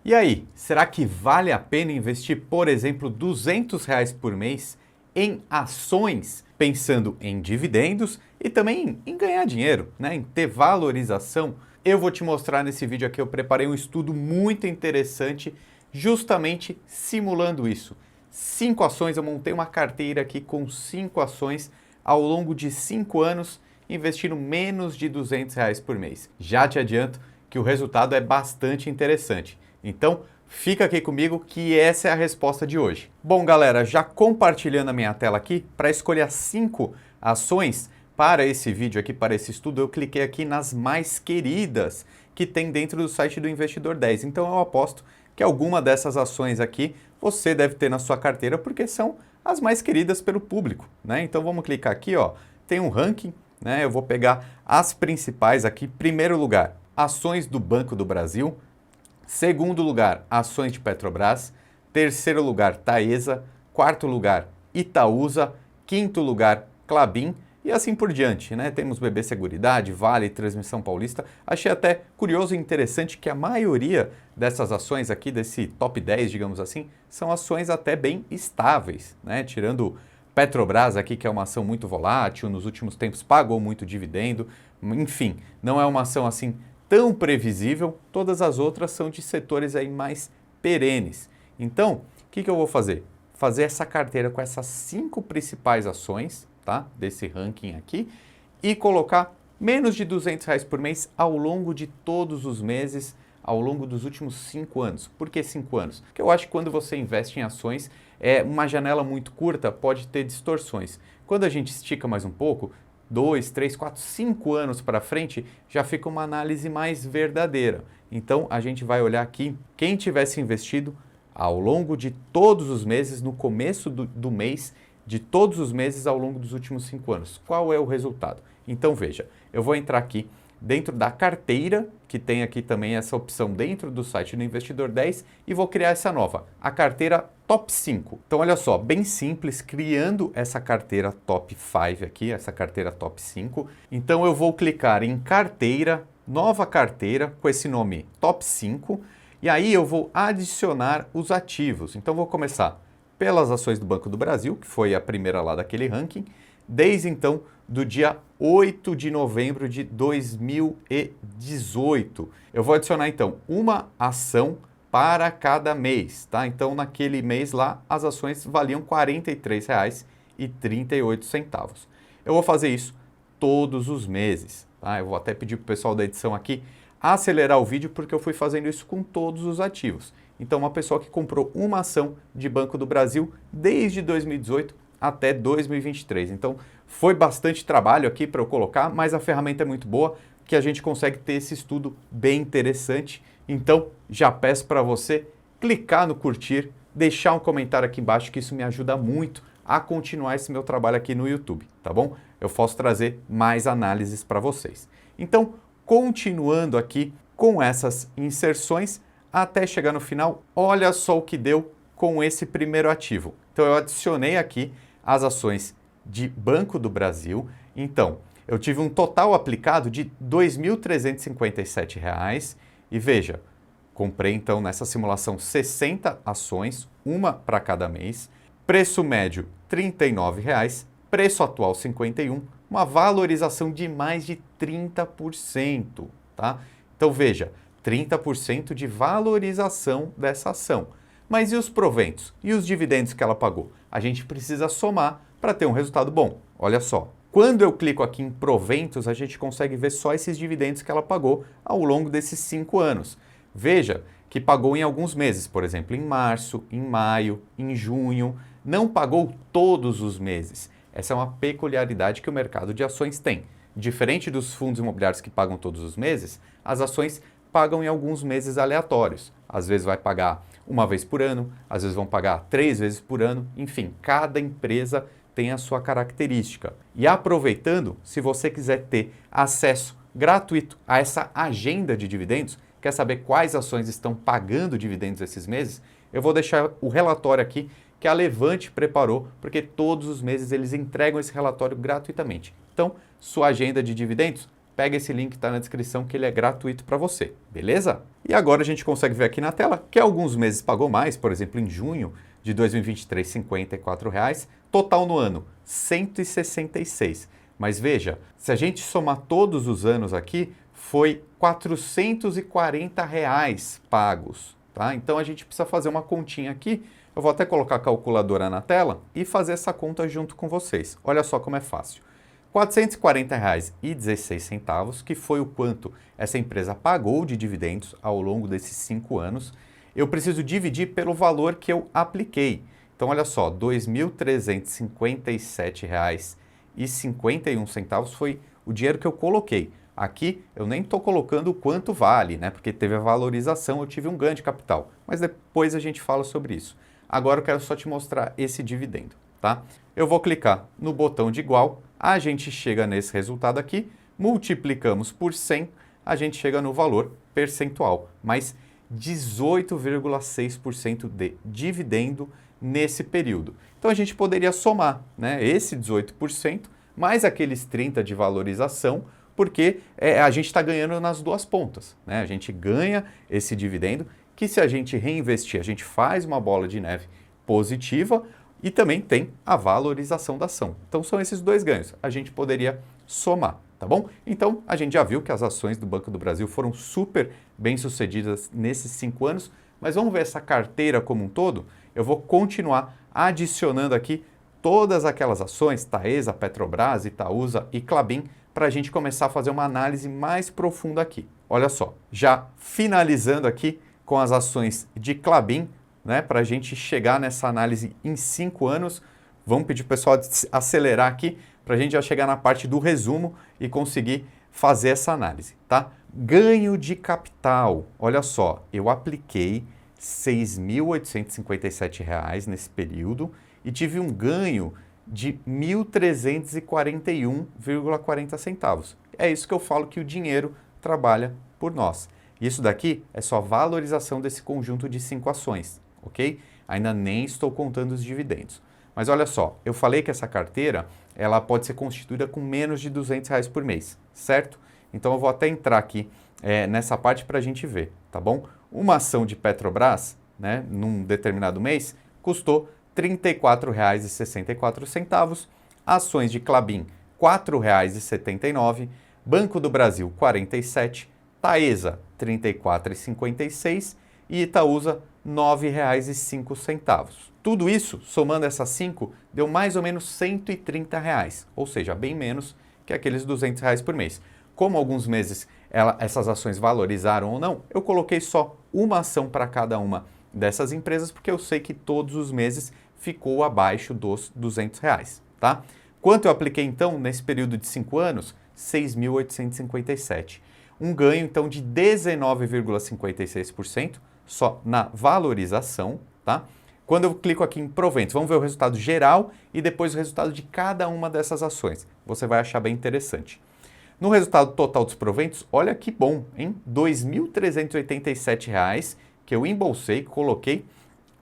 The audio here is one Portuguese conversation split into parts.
E aí, será que vale a pena investir, por exemplo, R$ 200 por mês em ações, pensando em dividendos e também em ganhar dinheiro, né? Em ter valorização? Eu vou te mostrar nesse vídeo aqui, eu preparei um estudo muito interessante justamente simulando isso. 5 ações, eu montei uma carteira aqui com 5 ações ao longo de 5 anos, investindo menos de R$ 200 por mês. Já te adianto que o resultado é bastante interessante. Então, fica aqui comigo que essa é a resposta de hoje. Bom, galera, já compartilhando a minha tela aqui, para escolher as 5 ações para esse vídeo aqui, para esse estudo, eu cliquei aqui nas mais queridas que tem dentro do site do Investidor 10. Então, eu aposto que alguma dessas ações aqui você deve ter na sua carteira, porque são as mais queridas pelo público, né? Então, vamos clicar aqui, ó, tem um ranking, né? Eu vou pegar as principais aqui. Primeiro lugar, ações do Banco do Brasil. Segundo lugar, ações de Petrobras. Terceiro lugar, Taesa. Quarto lugar, Itaúsa. Quinto lugar, Klabin. E assim por diante, né? Temos BB Seguridade, Vale, Transmissão Paulista. Achei até curioso e interessante que a maioria dessas ações aqui, desse top 10, digamos assim, são ações até bem estáveis, né? Tirando Petrobras aqui, que é uma ação muito volátil, nos últimos tempos pagou muito dividendo. Enfim, não é uma ação assim tão previsível, todas as outras são de setores aí mais perenes. Então, o que eu vou fazer? Fazer essa carteira com essas 5 principais ações, tá? Desse ranking aqui, e colocar menos de R$ 200 por mês ao longo de todos os meses, ao longo dos últimos 5 anos. Por que 5 anos? Porque eu acho que quando você investe em ações, uma janela muito curta pode ter distorções. Quando a gente estica mais um pouco, 2, 3, 4, 5 anos para frente, já fica uma análise mais verdadeira. Então, a gente vai olhar aqui, quem tivesse investido ao longo de todos os meses, no começo do mês, de todos os meses ao longo dos últimos 5 anos. Qual é o resultado? Então, veja, eu vou entrar aqui dentro da carteira, que tem aqui também essa opção dentro do site do Investidor 10, e vou criar essa nova, a carteira Top 5. Então, olha só, bem simples, criando essa carteira Top 5 aqui, essa carteira Top 5. Então, eu vou clicar em carteira, nova carteira, com esse nome Top 5, e aí eu vou adicionar os ativos. Então, vou começar pelas ações do Banco do Brasil, que foi a primeira lá daquele ranking, desde então do dia 8 de novembro de 2018. Eu vou adicionar então uma ação para cada mês, tá? Então naquele mês lá as ações valiam R$ 43,38. Eu vou fazer isso todos os meses, tá? Eu vou até pedir para o pessoal da edição aqui acelerar o vídeo porque eu fui fazendo isso com todos os ativos. Então, uma pessoa que comprou uma ação de Banco do Brasil desde 2018 até 2023. Então, foi bastante trabalho aqui para eu colocar, mas a ferramenta é muito boa, que a gente consegue ter esse estudo bem interessante. Então, já peço para você clicar no curtir, deixar um comentário aqui embaixo, que isso me ajuda muito a continuar esse meu trabalho aqui no YouTube, tá bom? Eu posso trazer mais análises para vocês. Então, continuando aqui com essas inserções, até chegar no final, olha só o que deu com esse primeiro ativo. Então, eu adicionei aqui as ações de Banco do Brasil. Então, eu tive um total aplicado de R$ 2.357. E veja, comprei então nessa simulação 60 ações, uma para cada mês. Preço médio R$ 39,00, preço atual R$ 51,00, uma valorização de mais de 30%, tá? Então, veja, 30% de valorização dessa ação. Mas e os proventos? E os dividendos que ela pagou? A gente precisa somar para ter um resultado bom. Olha só, quando eu clico aqui em proventos, a gente consegue ver só esses dividendos que ela pagou ao longo desses 5 anos. Veja que pagou em alguns meses, por exemplo, em março, em maio, em junho, não pagou todos os meses. Essa é uma peculiaridade que o mercado de ações tem. Diferente dos fundos imobiliários que pagam todos os meses, as ações pagam em alguns meses aleatórios. Às vezes vai pagar uma vez por ano, às vezes vão pagar 3 vezes por ano, enfim, cada empresa tem a sua característica. E aproveitando, se você quiser ter acesso gratuito a essa agenda de dividendos, quer saber quais ações estão pagando dividendos esses meses, eu vou deixar o relatório aqui que a Levante preparou, porque todos os meses eles entregam esse relatório gratuitamente. Então, sua agenda de dividendos pega esse link que está na descrição que ele é gratuito para você, beleza? E agora a gente consegue ver aqui na tela que alguns meses pagou mais, por exemplo, em junho de 2023, R$ 54, total no ano, 166. Mas veja, se a gente somar todos os anos aqui, foi R$ 440 pagos, tá? Então a gente precisa fazer uma continha aqui. Eu vou até colocar a calculadora na tela e fazer essa conta junto com vocês. Olha só como é fácil. R$ 440,16, que foi o quanto essa empresa pagou de dividendos ao longo desses 5 anos, eu preciso dividir pelo valor que eu apliquei. Então, olha só, R$ 2.357,51 foi o dinheiro que eu coloquei. Aqui eu nem estou colocando o quanto vale, né? Porque teve a valorização, eu tive um ganho de capital. Mas depois a gente fala sobre isso. Agora eu quero só te mostrar esse dividendo, tá? Eu vou clicar no botão de igual, a gente chega nesse resultado aqui, multiplicamos por 100, a gente chega no valor percentual, mas 18,6% de dividendo nesse período. Então a gente poderia somar, né, esse 18% mais aqueles 30% de valorização, porque a gente está ganhando nas duas pontas, né? A gente ganha esse dividendo que, se a gente reinvestir, a gente faz uma bola de neve positiva e também tem a valorização da ação. Então são esses dois ganhos. A gente poderia somar, tá bom? Então a gente já viu que as ações do Banco do Brasil foram super bem sucedidas nesses 5 anos, mas vamos ver essa carteira como um todo? Eu vou continuar adicionando aqui todas aquelas ações, Taesa, Petrobras, Itaúsa e Klabin, para a gente começar a fazer uma análise mais profunda aqui. Olha só, já finalizando aqui com as ações de Klabin, né, para a gente chegar nessa análise em 5 anos, vamos pedir para o pessoal acelerar aqui, para a gente já chegar na parte do resumo e conseguir fazer essa análise, tá? Ganho de capital, olha só, eu apliquei R$ 6.857 nesse período e tive um ganho de R$ 1.341,40. É isso que eu falo que o dinheiro trabalha por nós. Isso daqui é só valorização desse conjunto de 5 ações, ok? Ainda nem estou contando os dividendos. Mas olha só, eu falei que essa carteira ela pode ser constituída com menos de R$ 200 por mês, certo? Então eu vou até entrar aqui nessa parte para a gente ver, tá bom? Uma ação de Petrobras, né, num determinado mês, custou R$ 34,64, ações de Klabin R$ 4,79, Banco do Brasil R$ 47, Taesa R$ 34,56 e Itaúsa R$ 9,05. Tudo isso, somando essas 5, deu mais ou menos R$ 130, ou seja, bem menos que aqueles R$ 200 por mês. Como alguns meses essas ações valorizaram ou não, eu coloquei só uma ação para cada uma dessas empresas, porque eu sei que todos os meses ficou abaixo dos R$ 200, tá? Quanto eu apliquei então nesse período de 5 anos? R$ 6.857. Um ganho então de 19,56% só na valorização, tá? Quando eu clico aqui em proventos, vamos ver o resultado geral e depois o resultado de cada uma dessas ações. Você vai achar bem interessante. No resultado total dos proventos, olha que bom, hein? R$ 2.387 que eu embolsei, coloquei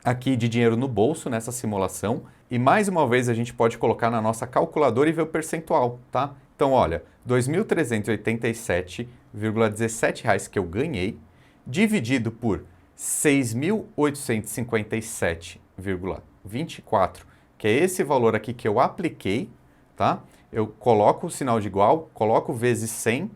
aqui de dinheiro no bolso nessa simulação. E mais uma vez a gente pode colocar na nossa calculadora e ver o percentual, tá? Então, olha, R$ 2.387,17 que eu ganhei, dividido por 6.857,24, que é esse valor aqui que eu apliquei, tá? Eu coloco o sinal de igual, coloco vezes 100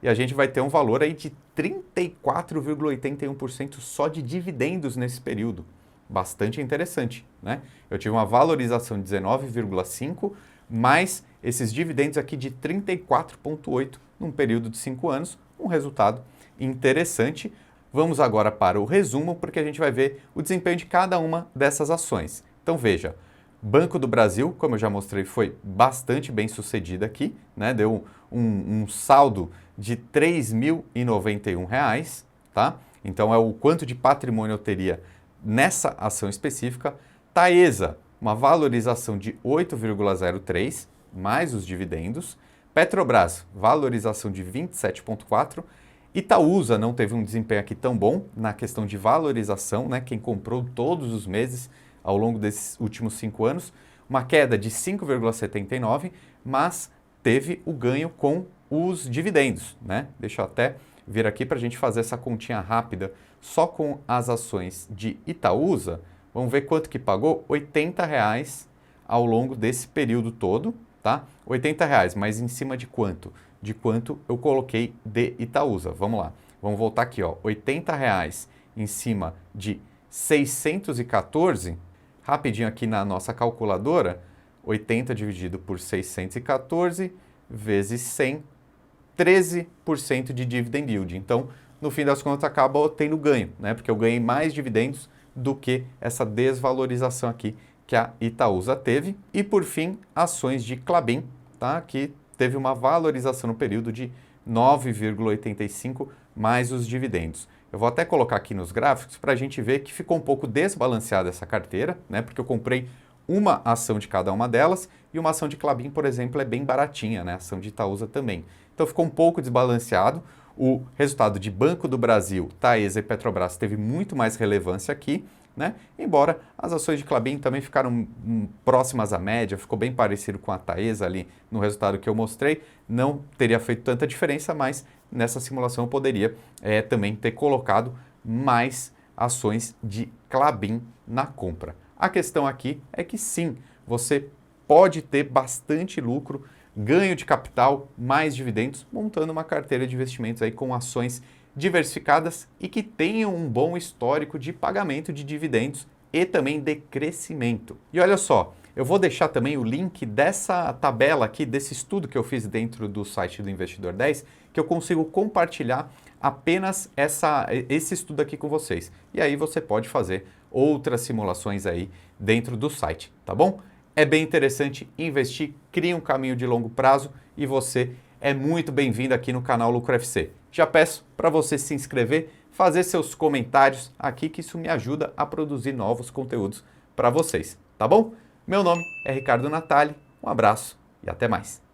e a gente vai ter um valor aí de 34,81% só de dividendos nesse período. Bastante interessante, né? Eu tive uma valorização de 19,5%, mais esses dividendos aqui de 34,8% num período de 5 anos, um resultado interessante. Vamos agora para o resumo, porque a gente vai ver o desempenho de cada uma dessas ações. Então veja, Banco do Brasil, como eu já mostrei, foi bastante bem sucedida aqui, né? Deu um saldo de R$ 3.091, tá? Então é o quanto de patrimônio eu teria nessa ação específica. Taesa, uma valorização de 8,03, mais os dividendos. Petrobras, valorização de 27,4. Itaúsa não teve um desempenho aqui tão bom na questão de valorização, né? Quem comprou todos os meses ao longo desses últimos 5 anos, uma queda de 5,79, mas teve o ganho com os dividendos, né? Deixa eu até vir aqui para a gente fazer essa continha rápida só com as ações de Itaúsa. Vamos ver quanto que pagou? R$ 80 ao longo desse período todo, tá? R$ 80, mas em cima de quanto? De quanto eu coloquei de Itaúsa. Vamos lá, vamos voltar aqui, ó. R$ 80 em cima de 614, rapidinho aqui na nossa calculadora, 80 dividido por 614 vezes 100, 13% de dividend yield. Então, no fim das contas, acaba tendo ganho, né? Porque eu ganhei mais dividendos do que essa desvalorização aqui que a Itaúsa teve. E, por fim, ações de Klabin, tá? Que teve uma valorização no período de 9,85 mais os dividendos. Eu vou até colocar aqui nos gráficos para a gente ver que ficou um pouco desbalanceada essa carteira, né? Porque eu comprei uma ação de cada uma delas e uma ação de Klabin, por exemplo, é bem baratinha, né? A ação de Itaúsa também. Então ficou um pouco desbalanceado. O resultado de Banco do Brasil, Taesa e Petrobras teve muito mais relevância aqui, né? Embora as ações de Klabin também ficaram próximas à média, ficou bem parecido com a Taesa ali no resultado que eu mostrei, não teria feito tanta diferença, mas nessa simulação eu poderia também ter colocado mais ações de Klabin na compra. A questão aqui é que sim, você pode ter bastante lucro, ganho de capital, mais dividendos, montando uma carteira de investimentos aí com ações diversificadas e que tenham um bom histórico de pagamento de dividendos e também de crescimento. E olha só, eu vou deixar também o link dessa tabela aqui, desse estudo que eu fiz dentro do site do Investidor 10, que eu consigo compartilhar apenas esse estudo aqui com vocês. E aí você pode fazer outras simulações aí dentro do site, tá bom? É bem interessante investir, cria um caminho de longo prazo e você é muito bem-vindo aqui no canal Lucro FC. Já peço para você se inscrever, fazer seus comentários aqui, que isso me ajuda a produzir novos conteúdos para vocês, tá bom? Meu nome é Ricardo Natali, um abraço e até mais.